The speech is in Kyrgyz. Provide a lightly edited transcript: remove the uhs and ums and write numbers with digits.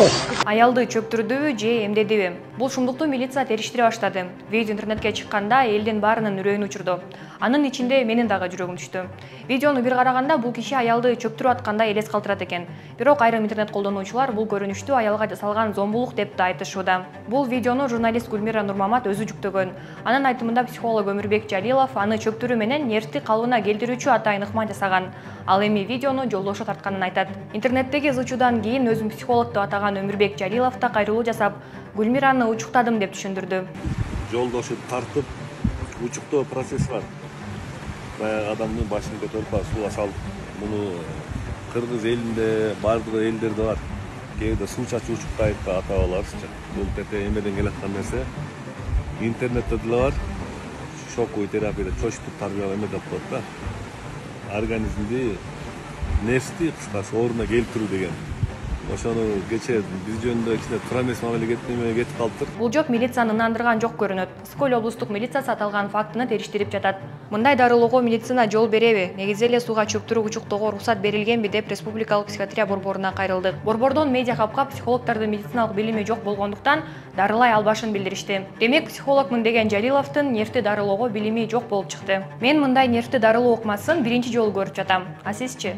Аялды чөптүрдүбү же эмдедиби? Бул шумдукту милиция териштире баштады. Видео интернетке чыкканда элдин баарынын үрөйүн учурду. Анын ичинде менин дагы жүрөгүм түштү. Видеону бир караганда бул киши аялды чөптүрүп аткандай элес калтырат экен. Бирок айрым интернет колдонуучулар бул көрүнүштү аялга жасалган зомбулук деп да айтышууда. Бул видеону журналист Гүлмира Нурмамат өзү жүктөгөн. Анын айтымында психолог Өмүрбек Жалилов аны чөптүрүү менен нервти калыбына келтирүүчү атайын ыкма жасаган. Ал эми видеону жолдошу тартканын айтат. Интернеттеги ызы чуудан кийин өзүн психолог деп атаган Өмүрбек Жалилов да кайрылуу жасап, Гүлмираны учуктадым деп түшүндүрдү. Жолдошу тартып, учуктоо процесс бар. Баягы адамдын башын көтөрүп сууга салып, муну кыргыз элинде, бардык элдерде бар. Кээде суу чачуу учуктайт да ата-бабаларыбызча. Бул тете эмеден келаткан нерсе. Интернетте деле бар. Шоковый терапияда чочтуп тарбиялоо эме деп коет да. Организмди, нефти кыскасы ордуна келтирүү деген. Ошону кечээ биз жөнүндө кичине туура эмес мамиле кетип калыптыр. Бул жоп милицияны ынандырган жок көрүнөт. Сколь облустук милициясы аталган фактыны териштирип жатат. Мындай дарылоого медицина жол береби? Негизи эле сууга чөптүрүү учуктоого уруксат берилгенби деп республикалык психиатрия борборуна кайрылдык. Борбордон медиа хабка психологдордун медициналык билими жок болгондуктан дарылай албашын билдиришти. Демек психологмун деген Жалиловдун нервти дарылоого билими жок болуп чыкты. Мен мындай нервти дарылоо ыкмасын биринчи жолу көрүп жатам. А сизчи?